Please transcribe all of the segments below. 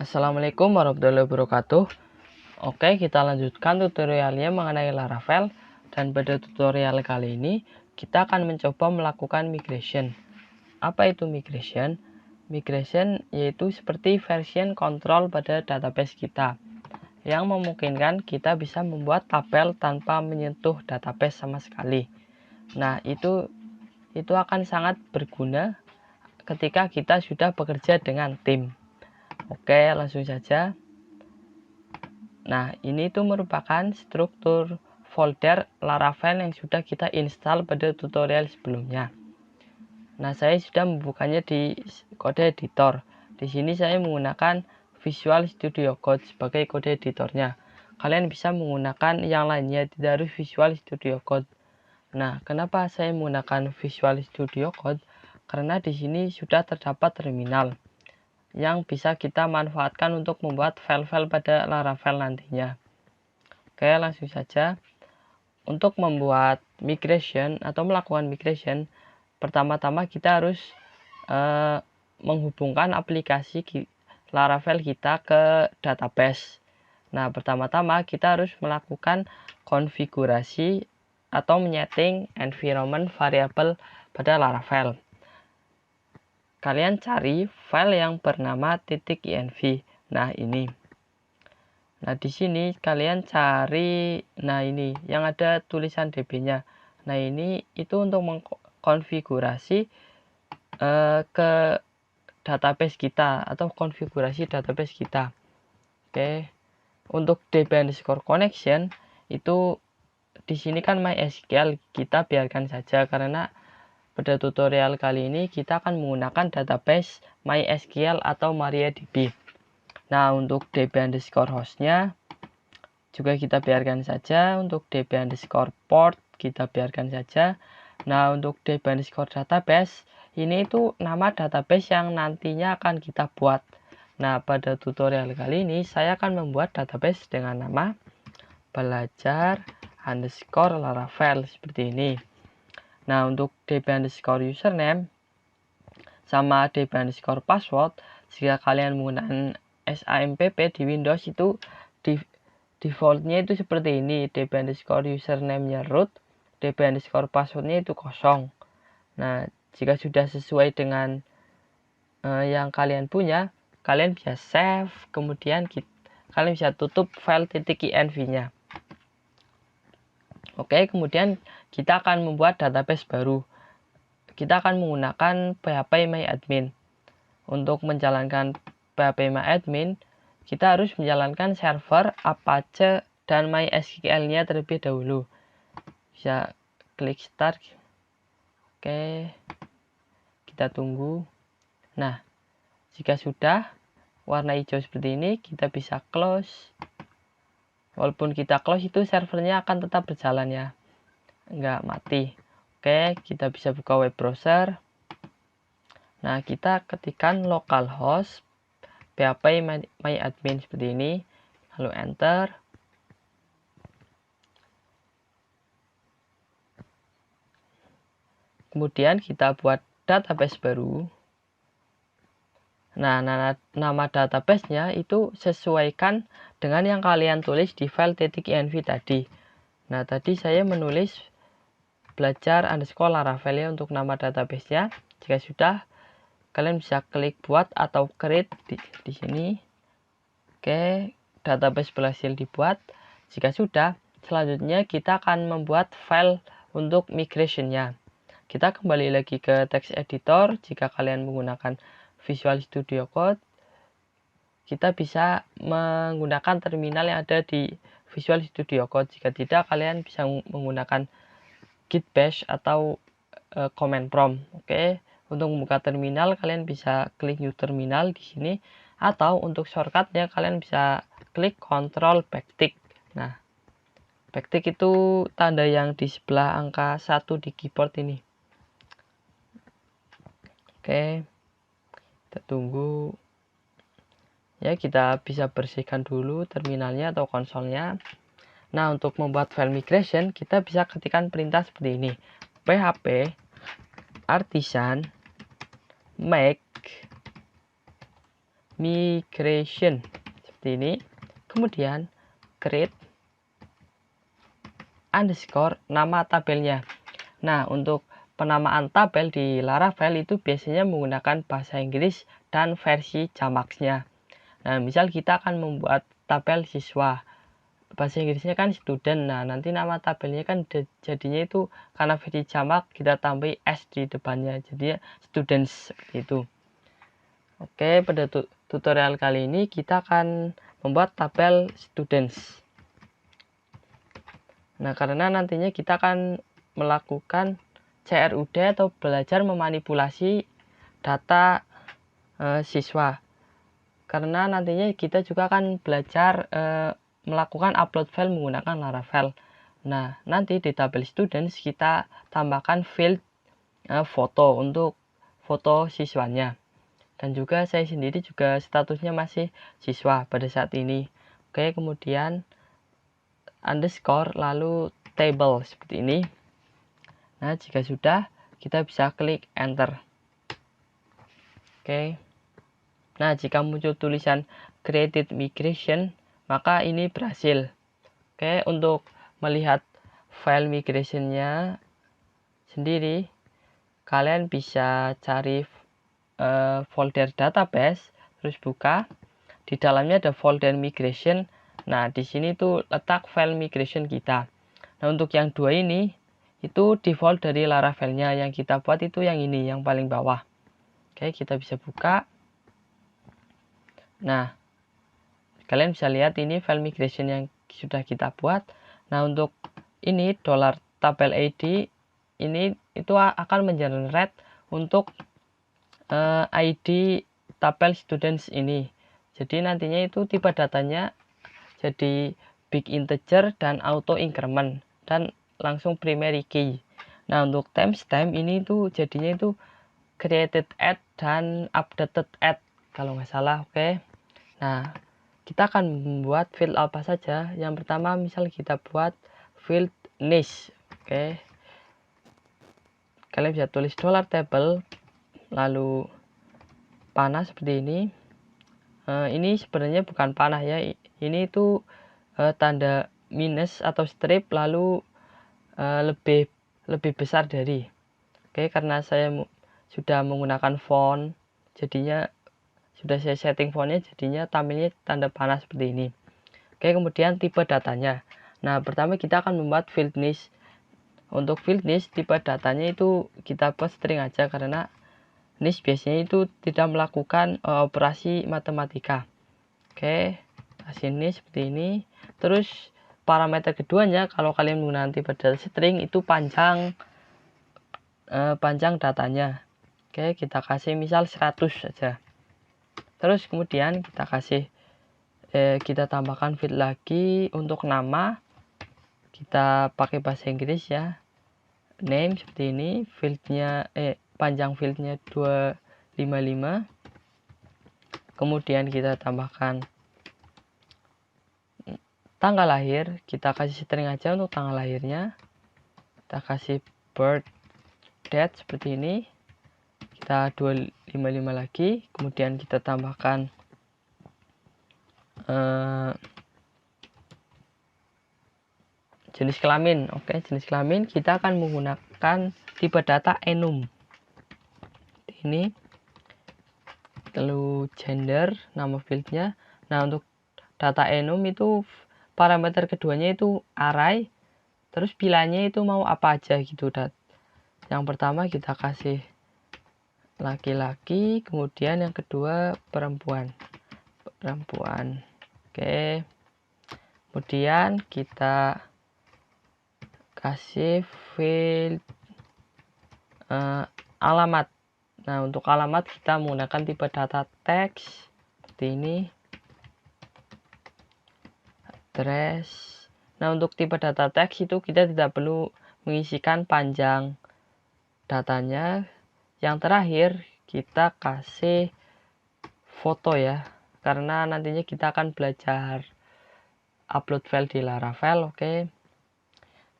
Assalamualaikum warahmatullahi wabarakatuh. Oke, kita lanjutkan tutorialnya mengenai Laravel. Dan pada tutorial kali ini kita akan mencoba melakukan migration. Apa itu migration? Migration yaitu seperti version control pada database kita, yang memungkinkan kita bisa membuat tabel tanpa menyentuh database sama sekali. Nah, itu akan sangat berguna ketika kita sudah bekerja dengan tim. Oke, langsung saja. Nah, ini tuh merupakan struktur folder Laravel yang sudah kita install pada tutorial sebelumnya. Nah, saya sudah membukanya di kode editor. Di sini saya menggunakan Visual Studio Code sebagai kode editornya. Kalian bisa menggunakan yang lainnya, tidak harus Visual Studio Code. Nah, kenapa saya menggunakan Visual Studio Code? Karena di sini sudah terdapat terminal yang bisa kita manfaatkan untuk membuat file-file pada Laravel nantinya. Oke, langsung saja. Untuk membuat migration atau melakukan migration, pertama-tama kita harus menghubungkan aplikasi Laravel kita ke database. Nah, pertama-tama kita harus melakukan konfigurasi atau menyeting environment variable pada Laravel. Kalian cari file yang bernama .env. Nah, ini. Nah, di sini kalian cari, nah ini yang ada tulisan DB-nya. Nah, ini itu untuk mengkonfigurasi ke database kita atau konfigurasi database kita. Oke. Untuk DB_connection itu di sini kan MySQL, kita biarkan saja karena pada tutorial kali ini kita akan menggunakan database MySQL atau MariaDB. Nah, untuk DB_hostnya juga kita biarkan saja. Untuk DB_port kita biarkan saja. Nah, untuk DB_database ini itu nama database yang nantinya akan kita buat. Nah, pada tutorial kali ini saya akan membuat database dengan nama belajar_Laravel seperti ini. Nah, untuk DB_username sama DB_password, jika kalian menggunakan SAMPP di Windows itu defaultnya itu seperti ini. DB_username-nya root, DB_password-nya itu kosong. Nah, jika sudah sesuai dengan yang kalian punya, kalian bisa save, kemudian kalian bisa tutup file .env-nya. Oke, kemudian kita akan membuat database baru. Kita akan menggunakan phpMyAdmin. Untuk menjalankan phpMyAdmin, kita harus menjalankan server, Apache, dan MySQL-nya terlebih dahulu. Bisa klik start. Oke, kita tunggu. Nah, jika sudah warna hijau seperti ini, kita bisa close. Walaupun kita close, itu servernya akan tetap berjalan ya, nggak mati. Oke, kita bisa buka web browser. Nah, kita ketikkan localhost phpMyAdmin seperti ini, lalu enter. Kemudian kita buat database baru. Nah, nama database-nya itu sesuaikan dengan yang kalian tulis di file .env tadi. Nah, tadi saya menulis belajar_Laravel ya untuk nama database-nya. Jika sudah, kalian bisa klik buat atau create di sini. Oke, database berhasil dibuat. Jika sudah, selanjutnya kita akan membuat file untuk migration-nya. Kita kembali lagi ke text editor. Jika kalian menggunakan Visual Studio Code, kita bisa menggunakan terminal yang ada di Visual Studio Code. Jika tidak, kalian bisa menggunakan git bash atau command prompt. Oke, untuk membuka terminal kalian bisa klik new terminal di sini, atau untuk shortcutnya kalian bisa klik Ctrl backtick. Nah, backtick itu tanda yang di sebelah angka 1 di keyboard ini. Oke, kita tunggu ya, kita bisa bersihkan dulu terminalnya atau konsolnya. Nah, untuk membuat file migration kita bisa ketikkan perintah seperti ini: php artisan make migration seperti ini. Kemudian create underscore nama tabelnya. Nah, untuk penamaan tabel di Laravel itu biasanya menggunakan bahasa Inggris dan versi Jamax-nya. Nah, misal kita akan membuat tabel siswa, bahasa Inggrisnya kan student. Nah, nanti nama tabelnya kan jadinya itu karena versi Jamax kita tambah S di depannya, jadinya students seperti itu. Oke, pada tutorial kali ini kita akan membuat tabel students. Nah, karena nantinya kita akan melakukan CRUD atau belajar memanipulasi data siswa. Karena nantinya kita juga akan belajar melakukan upload file menggunakan Laravel. Nah, nanti di tabel students kita tambahkan field foto untuk foto siswanya. Dan juga saya sendiri juga statusnya masih siswa pada saat ini. Oke, kemudian underscore lalu table seperti ini. Nah, jika sudah, kita bisa klik enter. Oke. Nah, jika muncul tulisan created migration, maka ini berhasil. Oke, untuk melihat file migrationnya sendiri, kalian bisa cari folder database, terus buka. Di dalamnya ada folder migration. Nah, di sini tuh letak file migration kita. Nah, untuk yang dua ini, itu default dari Laravelnya. Yang kita buat itu yang ini, yang paling bawah. Oke, kita bisa buka. Nah, kalian bisa lihat ini file migration yang sudah kita buat. Nah, untuk ini $tabel ID, ini itu akan mengenerate untuk ID tabel students ini. Jadi nantinya itu tipe datanya jadi big integer dan auto increment dan langsung primary key. Nah, untuk timestamp ini tuh jadinya itu created at dan updated at kalau nggak salah. Oke. Nah, kita akan membuat field apa saja. Yang pertama misal kita buat field niche. Oke. Kalian bisa tulis $table lalu panah seperti ini. Ini sebenarnya bukan panah ya, ini itu tanda minus atau strip lalu lebih besar dari. Oke, karena saya sudah menggunakan font, jadinya sudah saya setting fontnya, jadinya tampilnya tanda panah seperti ini. Oke, kemudian tipe datanya. Nah, pertama kita akan membuat field niche. Untuk field niche tipe datanya itu kita buat string aja karena niche biasanya itu tidak melakukan operasi matematika. Oke, kasih niche seperti ini. Terus parameter keduanya kalau kalian menggunakan tipe data string itu panjang datanya. Oke, kita kasih misal 100 saja. Terus kemudian kita kasih kita tambahkan field lagi. Untuk nama kita pakai bahasa Inggris ya, name seperti ini. Fieldnya panjang fieldnya 255. Kemudian kita tambahkan tanggal lahir, kita kasih string aja untuk tanggal lahirnya. Kita kasih birth date seperti ini. Kita 255 lagi. Kemudian kita tambahkan jenis kelamin. Oke, jenis kelamin kita akan menggunakan tipe data enum. Ini. Lalu gender, nama fieldnya. Nah, untuk data enum itu parameter keduanya itu array, terus pilihannya itu mau apa aja gitu. Yang pertama kita kasih laki-laki, kemudian yang kedua perempuan. Oke, kemudian kita kasih field alamat. Nah, untuk alamat kita menggunakan tipe data text seperti ini. Address. Nah, untuk tipe data text itu kita tidak perlu mengisikan panjang datanya. Yang terakhir kita kasih foto ya, karena nantinya kita akan belajar upload file di Laravel. Oke,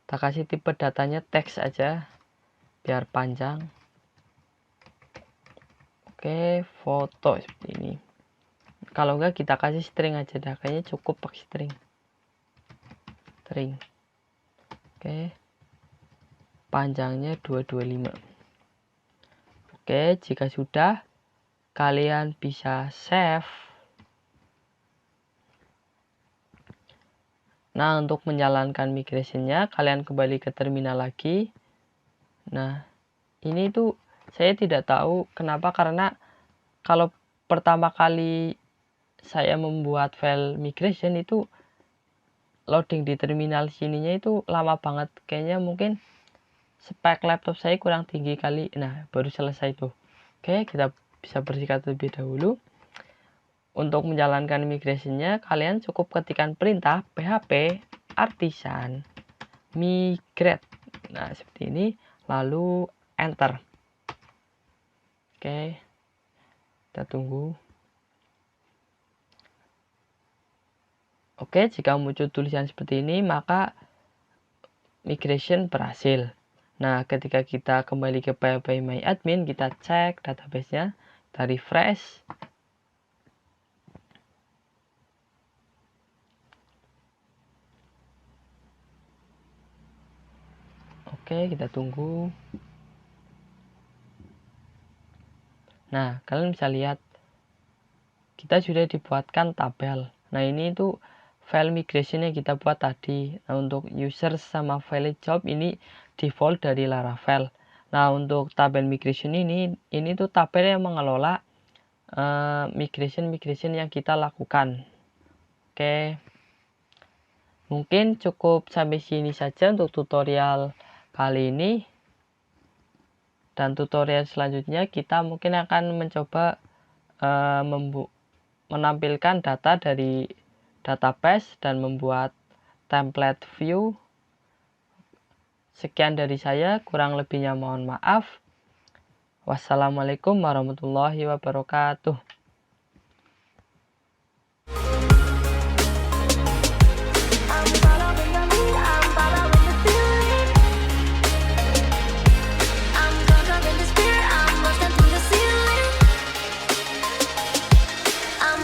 kita kasih tipe datanya teks aja biar panjang. Oke, foto seperti ini. Kalau enggak kita kasih string aja dah, kayaknya cukup pakai string. Oke, panjangnya 225. Oke, jika sudah, kalian bisa save. Nah, untuk menjalankan migrationnya, kalian kembali ke terminal lagi. Nah, ini tuh saya tidak tahu kenapa, karena kalau pertama kali saya membuat file migration itu loading di terminal sininya itu lama banget. Kayaknya mungkin spek laptop saya kurang tinggi kali. Nah, baru selesai tuh. Oke, kita bisa bersihkan terlebih dahulu. Untuk menjalankan migrationnya, kalian cukup ketikkan perintah php artisan migrate. Nah, seperti ini, lalu enter. Oke, kita tunggu. Oke, jika muncul tulisan seperti ini, maka migration berhasil. Nah, ketika kita kembali ke PHP My Admin, kita cek database-nya, kita refresh. Oke, kita tunggu. Nah, kalian bisa lihat kita sudah dibuatkan tabel. Nah, ini itu file migration yang kita buat tadi. Nah, untuk user sama file job ini default dari Laravel. Nah, untuk tabel migration ini tuh tabel yang mengelola migration yang kita lakukan. Oke, mungkin cukup sampai sini saja untuk tutorial kali ini. Dan tutorial selanjutnya kita mungkin akan mencoba menampilkan data dari database dan membuat template view. Sekian dari saya, kurang lebihnya mohon maaf. Wassalamualaikum warahmatullahi wabarakatuh.